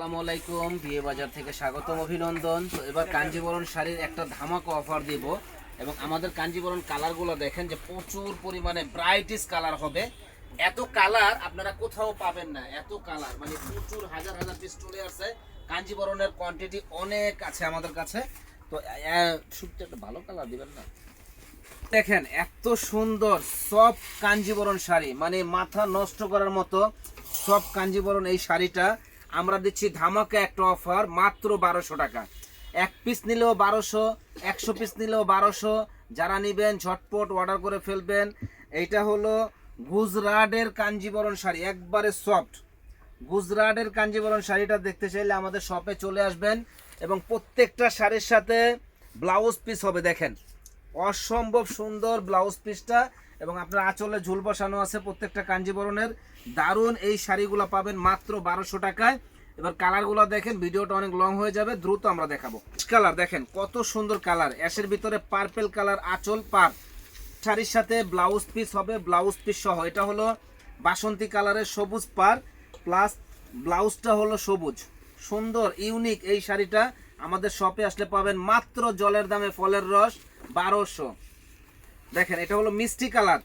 আসসালামু আলাইকুম, বিয়ে বাজার থেকে স্বাগতম, অভিনন্দন। তো এবার কাঞ্জিবরণ শাড়ির একটা ধামাকা অফার দিব এবং আমাদের কাঞ্জিবরণ কালারগুলো দেখেন যে প্রচুর পরিমাণে ব্রাইটিশ কালার হবে। এত কালার আপনারা কোথাও পাবেন না, এত কালার মানে প্রচুর হাজার হাজার পিস চলে আসছে। কাঞ্জিবরণের কোয়ান্টিটি অনেক আছে আমাদের কাছে। তো শুধু একটা ভালো কালার দিবেন না। দেখেন এত সুন্দর সব কাঞ্জিবরণ শাড়ি, মানে মাথা নষ্ট করার মতো সব কাঞ্জিবরণ। এই শাড়িটা আমরা দিচ্ছি ধামাকা একটা অফার, মাত্র 1200 টাকা। এক পিস নিলেও 1200, 100 পিস নিলেও 1200। যারা নেবেন ঝটপট অর্ডার করে ফেলবেন। এইটা হলো গুজরাটের কাঞ্জিবরণ শাড়ি, একবারে সফট গুজরাটের কাঞ্জিবরণ শাড়িটা দেখতে চাইলে আমাদের শপে চলে আসবেন এবং প্রত্যেকটা শাড়ির সাথে ব্লাউজ পিস হবে। দেখেন অসম্ভব সুন্দর ব্লাউজ পিসটা এবং আপনার আঁচলে ঝুল বসানো আছে প্রত্যেকটা কাঞ্জিবরণের। দারুণ এই শাড়িগুলো পাবেন মাত্র 1200 টাকায়। এবার কালারগুলো দেখেন, ভিডিওটা অনেক লং হয়ে যাবে, দ্রুত আমরা দেখাবো। কালার দেখেন কত সুন্দর কালার, অ্যাশের ভিতরে পার্পেল কালার, আঁচল পার, শাড়ির সাথে ব্লাউজ পিস হবে, ব্লাউজ পিস সহ। এটা হলো বাসন্তী কালারের সবুজ পার প্লাস ব্লাউজটা হলো সবুজ। সুন্দর ইউনিক এই শাড়িটা আমাদের শপে আসলে পাবেন মাত্র জলের দামে ফলের রস 1200। দেখেন এটা হলো মিষ্টি কালার,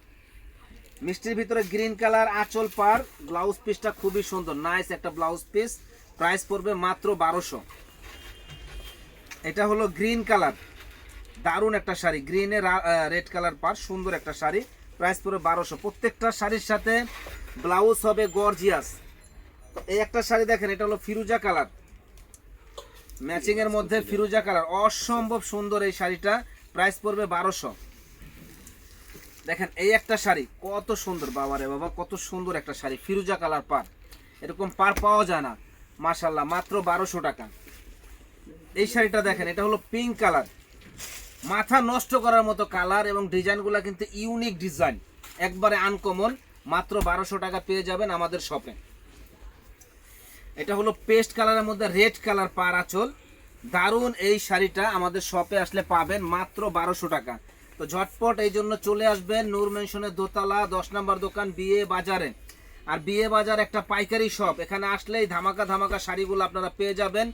মিষ্টির ভিতরে গ্রিন কালার, আঁচল পার, ব্লাউজ পিসটা খুবই সুন্দর, নাইস একটা ব্লাউজ পিস। প্রাইস পড়বে মাত্র 1200। এটা হলো গ্রিন কালার, দারুণ একটা শাড়ি, গ্রিনে রেড কালার পার, সুন্দর একটা শাড়ি, প্রাইস পড়বে 1200। প্রত্যেকটা শাড়ির সাথে ব্লাউজ হবে গর্জিয়াস। এই একটা শাড়ি দেখেন, এটা হলো ফিরোজা কালার, ম্যাচিং এর মধ্যে ফিরোজা কালার, অসম্ভব সুন্দর এই শাড়িটা, প্রাইস পড়বে 1200। দেখেন এই একটা শাড়ি কত সুন্দর, বাবারে বাবা কত সুন্দর একটা শাড়ি, ফিরোজা কালার পার, এরকম পার পাওয়া যায় না মাশাআল্লাহ, মাত্র 1200 টাকা। এই শাড়িটা দেখেন, এটা হলো পিঙ্ক কালার, মাথা নষ্ট করার মতো কালার এবং ডিজাইনগুলো কিন্তু ইউনিক ডিজাইন, একবারে আনকমন, মাত্র 1200 টাকা পেয়ে যাবেন আমাদের শপে। এটা হলো পেস্ট কালারের মধ্যে রেড কালার পার আঁচল, দারুণ এই শাড়িটা আমাদের শপে আসলে পাবেন মাত্র 1200 টাকা। তো ঝটপট এই জন্য চলে আসবেন নূর মেনশনের দোতলা 10 নম্বর দোকান বিয়ে বাজারে। আর বিয়ে বাজার একটা পাইকারি শপ, এখানে আসলেই ধামাকা ধামাকা শাড়িগুলো আপনারা পেয়ে যাবেন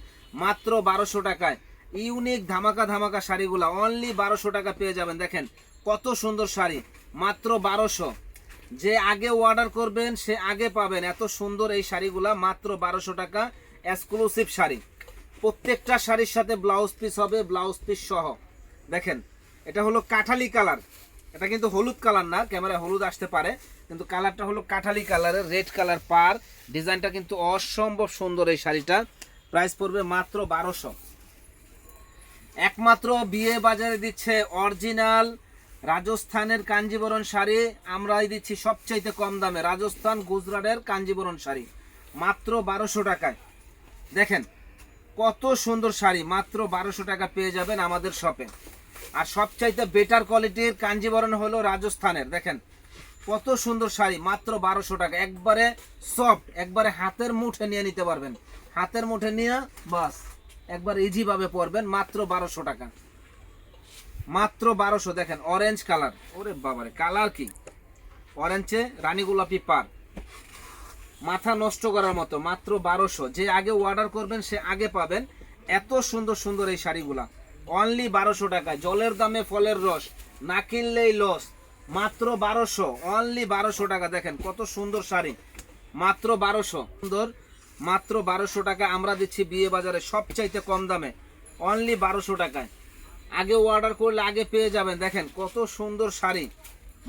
মাত্র 1200 টাকায়। ইউনিক ধামাকা ধামাকা শাড়িগুলো অনলি 1200 টাকা পেয়ে যাবেন। দেখেন কত সুন্দর শাড়ি, মাত্র 1200। যে আগে অর্ডার করবেন সে আগে পাবেন এত সুন্দর এই শাড়িগুলা, মাত্র 1200 টাকা, এক্সক্লুসিভ শাড়ি। প্রত্যেকটা শাড়ির সাথে ব্লাউজ পিস হবে, ব্লাউজ পিস সহ। দেখেন এটা হলো কাঠালি কালার, এটা কিন্তু হলুদ কালার না, ক্যামেরায় হলুদ আসতে পারে, কিন্তু কালারটা হলো কাঠালি কালারের, রেড কালার পার, ডিজাইনটা কিন্তু অসম্ভব সুন্দর এই শাড়িটা, প্রাইস পড়বে মাত্র 1200। একমাত্র বিয়ে বাজারে দিচ্ছে অরিজিনাল রাজস্থানের কাঞ্জিবরণ শাড়ি, আমরাই দিচ্ছি সবচাইতে কম দামে, রাজস্থান গুজরাটের কাঞ্জিবরণ শাড়ি মাত্র 1200 টাকায়। দেখেন কত সুন্দর শাড়ি, মাত্র 1200 টাকা পেয়ে যাবেন আমাদের শপে। আর সবচাইতে বেটার কোয়ালিটির কাঞ্জিবরণ হলো রাজস্থানের। দেখেন কত সুন্দর শাড়ি, মাত্র 1200 টাকা, একবারে সফট, একবারে হাতের মুঠে নিয়ে নিতে পারবেন, হাতের মুঠে নিয়ে বাস একবার ইজি ভাবে পরবেন, মাত্র 1200 টাকা, মাত্র 1200। দেখেন অরেঞ্জ কালার, ওরে বাবারে কালার কি, অরেঞ্জে রানী গোলাপি পার, মাথা নষ্ট করার মতো, মাত্র 1200। যে আগে অর্ডার করবেন সে আগে পাবেন এত সুন্দর সুন্দর এই শাড়িগুলা, অনলি 1200 টাকা, জলের দামে ফলের রস, না কিনলেই লস, মাত্র 1200, অনলি 1200 টাকা। দেখেন কত সুন্দর শাড়ি, মাত্র 1200 সুন্দর, মাত্র 1200 টাকা আমরা দিচ্ছি বিয়ে বাজারে সবচাইতে কম দামে, অনলি 1200 টাকায়। আগে অর্ডার করলে আগে পেয়ে যাবেন। দেখেন কত সুন্দর শাড়ি,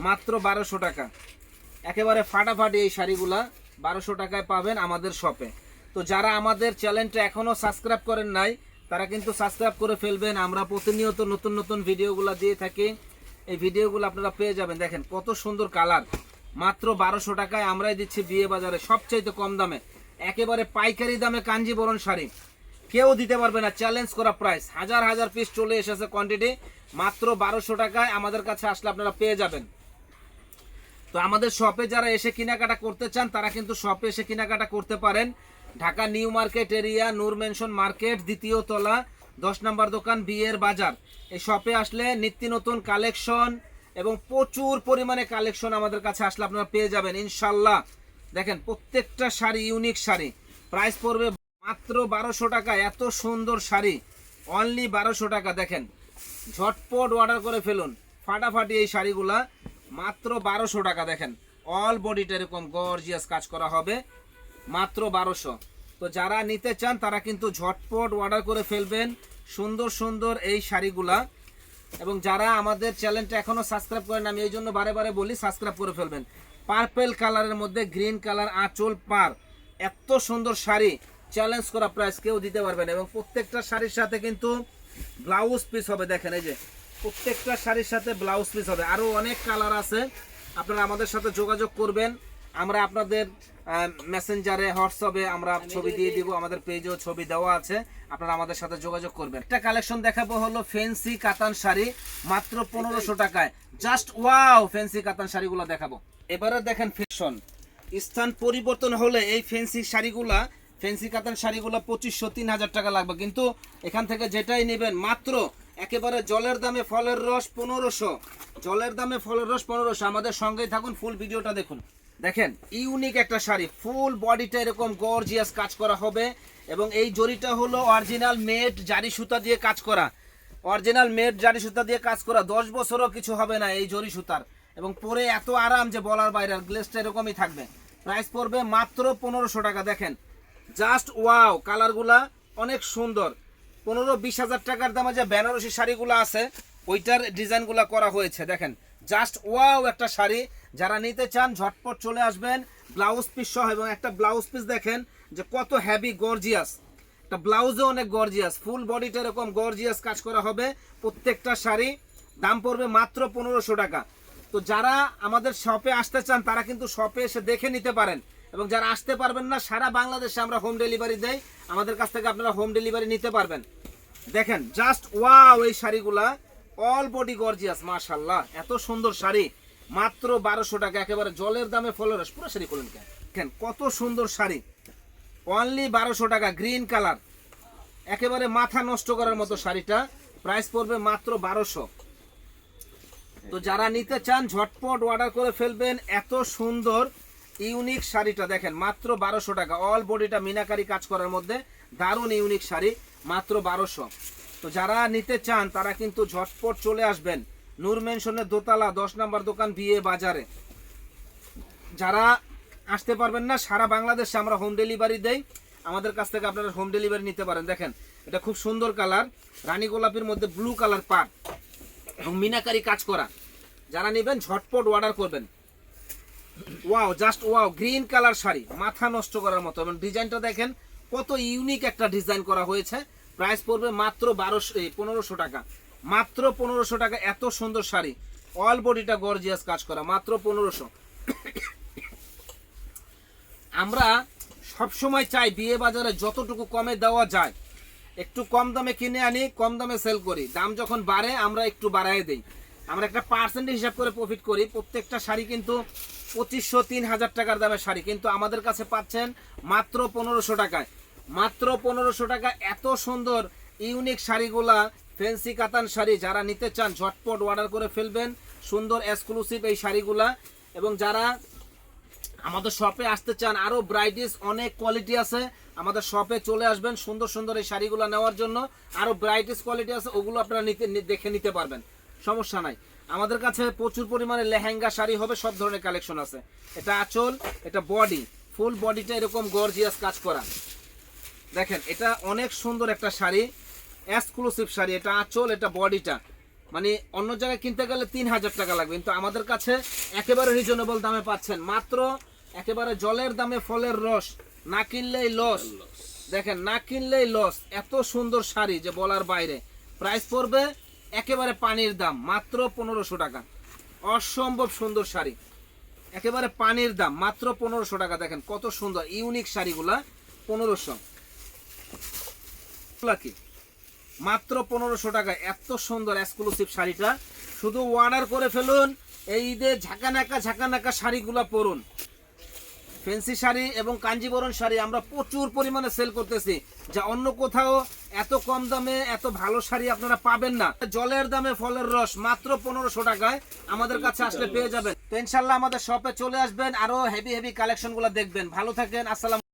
মাত্র 1200 টাকা, একেবারে ফাটাফাটি এই শাড়িগুলা 1200 টাকায় পাবেন আমাদের শপে। তো যারা আমাদের চ্যানেলটা এখনো সাবস্ক্রাইব করেন নাই তারা কিন্তু সাবস্ক্রাইব করে ফেলবেন, আমরা প্রতিনিয়ত নতুন নতুন ভিডিওগুলো দিয়ে থাকি, এই ভিডিওগুলো আপনারা পেয়ে যাবেন। দেখেন কত সুন্দর কালার, মাত্র 1200 টাকায় আমরাই দিচ্ছি বিয়ে বাজারে সবচাইতে কম দামে, একেবারে পাইকারি দামে কাঞ্জিবরণ শাড়ি কেউ দিতে পারবে না, চ্যালেঞ্জ করা প্রাইস, হাজার হাজার পিস চলে এসেছে কোয়ান্টিটি, মাত্র 1200 টাকায় আমাদের কাছে আসলে আপনারা পেয়ে যাবেন। তো আমাদের শপে যারা এসে কেনাকাটা করতে চান তারা কিন্তু শপে এসে কেনাকাটা করতে পারেন। ঢাকা নিউ মার্কেট এরিয়া, নূর মেনশন মার্কেট, দ্বিতীয় তলা, 10 নম্বর দোকান বিয়ের বাজার। এই শপে আসলে নিত্য নতুন কালেকশন এবং প্রচুর পরিমাণে কালেকশন আমাদের কাছে আসলে আপনারা পেয়ে যাবেন ইনশাল্লাহ। দেখেন প্রত্যেকটা শাড়ি ইউনিক শাড়ি, প্রাইস পড়বে মাত্র 1200 টাকা এত সুন্দর শাড়ি, অনলি 1200 টাকা। দেখেন ঝটপট অর্ডার করে ফেলুন, ফাটাফাটি এই শাড়িগুলা মাত্র 1200 টাকা। দেখেন অল বডিটা এরকম গর্জিয়াস কাজ করা হবে, মাত্র 1200। তো যারা নিতে চান তারা কিন্তু ঝটপট অর্ডার করে ফেলবেন সুন্দর সুন্দর এই শাড়িগুলা। এবং যারা আমাদের চ্যানেলটা এখনো সাবস্ক্রাইব করেন, আমি এই জন্য বারে বারে বলি সাবস্ক্রাইব করে ফেলবেন। পার্পল কালারের মধ্যে গ্রিন কালার আঁচল পার, এত সুন্দর শাড়ি, চ্যালেঞ্জ করা প্রাইস কেউ দিতে পারবেন। এবং প্রত্যেকটা শাড়ির সাথে কিন্তু ব্লাউজ পিস হবে। দেখেন এই যে প্রত্যেকটা শাড়ির সাথে ব্লাউজ পিস হবে। আরও অনেক কালার আছে, আপনারা আমাদের সাথে যোগাযোগ করবেন। আমরা আপনাদের মেসেঞ্জারে, হোয়াটসঅ্যাপে আমরা ছবি দিয়ে দিব, আমাদের পেজেও ছবি দেওয়া আছে, আপনারা আমাদের সাথে যোগাযোগ করবেন। একটা কালেকশন দেখাবো হলো ফ্যান্সি কাতান শাড়ি, মাত্র 1500 টাকায়। জাস্ট ওয়াও, ফ্যান্সি কাতান শাড়িগুলো দেখাবো। এবারে দেখেন ফ্যাশন স্থান পরিবর্তন হলে এই ফ্যান্সি শাড়িগুলা, ফ্যান্সি কাতান শাড়িগুলো 2500-3000 টাকা লাগবে, কিন্তু এখান থেকে যেটাই নেবেন মাত্র একেবারে জলের দামে ফলের রস 1500। জলের দামে ফলের রস 1500। আমাদের সঙ্গেই থাকুন, ফুল ভিডিওটা দেখুন। দেখেন ইউনিক একটা শাড়ি, ফুল বডিটা এরকম গর্জিয়াস কাজ করা হবে। এবং এই জরিটা হলো অরিজিনাল মেড জারি সুতা দিয়ে কাজ করা, অরিজিনাল মেড জারি সুতা দিয়ে কাজ করা। 10 বছরও কিছু হবে না এই জরি সুতার। এবং পরে এত আরাম যে বলার বাইরে, গ্লেসটা এরকমই থাকবে। প্রাইস পড়বে মাত্র 1500 টাকা। দেখেন জাস্ট ওয়াও, কালারগুলা অনেক সুন্দর। 15-20 হাজার টাকার দামে যে বেনারসি শাড়িগুলো আছে ওইটার ডিজাইনগুলো করা হয়েছে। দেখেন জাস্ট ওয়াও একটা শাড়ি, যারা নিতে চান ঝটপট চলে আসবেন, ব্লাউজ পিস সহ। এবং একটা ব্লাউজ পিস দেখেন যে কত হেভি গর্জিয়াস, একটা ব্লাউজও অনেক গর্জিয়াস, ফুল বডিটা এরকম গর্জিয়াস কাজ করা হবে প্রত্যেকটা শাড়ি। দাম পড়বে মাত্র 1500 টাকা। তো যারা আমাদের শপে আসতে চান তারা কিন্তু শপে এসে দেখে নিতে পারেন। এবং যারা আসতে পারবেন না, সারা বাংলাদেশে আমরা হোম ডেলিভারি দেই, আমাদের কাছ থেকে আপনারা হোম ডেলিভারি নিতে পারবেন। দেখেন জাস্ট ওয়াও এই শাড়িগুলা, অল বডি গর্জিয়াস, মাশাআল্লাহ এত সুন্দর শাড়ি, মাত্র 1200 টাকা। একেবারে জলের দামে ফলের রস। পুরো শাড়ি খুলুন, দেখেন কত সুন্দর শাড়ি, অনলি 1200 টাকা। গ্রিন কালার, একেবারে মাথা নষ্ট করার মতো শাড়িটা, প্রাইস পড়বে মাত্র 1200। তো যারা নিতে চান ঝটপট অর্ডার করে ফেলবেন। এত সুন্দর ইউনিক শাড়িটা দেখেন মাত্র 1200 টাকা। অল বডিটা মিনাকারি কাজ করার মধ্যে দারুণ ইউনিক শাড়ি, মাত্র 1200। তো যারা নিতে চান তারা কিন্তু ঝটপট চলে আসবেন নূর মেনশনের দোতলা 10 নম্বর দোকান, বিয়ে বাজারে। যারা আসতে পারবেন না, সারা বাংলাদেশে আমরা হোম ডেলিভারি দেই, আমাদের কাছ থেকে আপনারা হোম ডেলিভারি নিতে পারেন। দেখেন এটা খুব সুন্দর কালার, রানী গোলাপির মধ্যে ব্লু কালার পাট এবং মিনাকারি কাজ করা। যারা নেবেন ঝটপট অর্ডার করবেন। Wow, just wow, green colour sari, মাথা নষ্ট করার মতো। এবং ডিজাইনটা দেখেন কত ইউনিক একটা ডিজাইন করা হয়েছে। প্রাইস পড়বে মাত্র 1500 টাকা, মাত্র 1500 টাকা। এত সুন্দর শাড়ি, অল বডিটা গর্জিয়াস কাজ করা, মাত্র 1500। আমরা সবসময় চাই বিয়ে বাজারে যতটুকু কমে দেওয়া যায়, একটু কম দামে কিনে আনি, কম দামে সেল করি। দাম যখন বাড়ে আমরা একটু বাড়াই দেই, আমরা একটা পার্সেন্টেজ হিসাব করে প্রফিট করি। প্রত্যেকটা শাড়ি কিন্তু 2500-3000 টাকার দামের শাড়ি, কিন্তু আমাদের কাছে পাচ্ছেন মাত্র 1500 টাকায়, মাত্র 1500 টাকা। এত সুন্দর ইউনিক শাড়িগুলা, ফ্যান্সি কাতান শাড়ি, যারা নিতে চান ঝটপট অর্ডার করে ফেলবেন। সুন্দর এক্সক্লুসিভ এই শাড়িগুলা। এবং যারা আমাদের শপে আসতে চান, আরও ব্রাইটিস অনেক কোয়ালিটি আছে, আমাদের শপে চলে আসবেন সুন্দর সুন্দর এই শাড়িগুলো নেওয়ার জন্য। আরও ব্রাইটিস কোয়ালিটি আছে, ওগুলো আপনারা দেখে নিতে পারবেন, সমস্যা নাই। আমাদের কাছে প্রচুর পরিমাণে লেহেঙ্গা শাড়ি হবে, সব ধরনের কালেকশন আছে। এটা আঁচল, এটা বডি, ফুল বডিটা এরকম গর্জিয়াস কাজ করা। দেখেন এটা অনেক সুন্দর একটা শাড়ি, এক্সক্লুসিভ শাড়ি। এটা আঁচল, এটা বডিটা, মানে অন্য জায়গায় কিনতে গেলে 3000 টাকা লাগবে, কিন্তু আমাদের কাছে একেবারে রিজনেবল দামে পাচ্ছেন, মাত্র একেবারে জলের দামে ফলের রস, না কিনলেই লস। দেখেন না কিনলেই লস, এত সুন্দর শাড়ি যে বলার বাইরে। প্রাইস পড়বে একেবারে পানির দাম, মাত্র 1500 টাকা। অসম্ভব সুন্দর শাড়ি, একেবারে পানির দাম, মাত্র 1500 টাকা। দেখেন কত সুন্দর ইউনিক শাড়িগুলা, 1500 কি মাত্র 1500 টাকা। এত সুন্দর এক্সক্লুসিভ শাড়িটা শুধু অর্ডার করে ফেলুন। এই ঈদে ঝাঁকানাকা শাড়িগুলা পরুন। ফ্যান্সি শাড়ি এবং কাঞ্জিবরণ শাড়ি আমরা প্রচুর পরিমাণে সেল করতেছি, যা অন্য কোথাও এত কম দামে এত ভালো শাড়ি আপনারা পাবেন না। জলের দামে ফলের রস, মাত্র 1500 টাকায় আমাদের কাছে আসলে পেয়ে যাবেন। তো ইনশাল্লাহ আমাদের শপে চলে আসবেন, আরো হেভি কালেকশনগুলো দেখবেন। ভালো থাকেন, আসসালাম।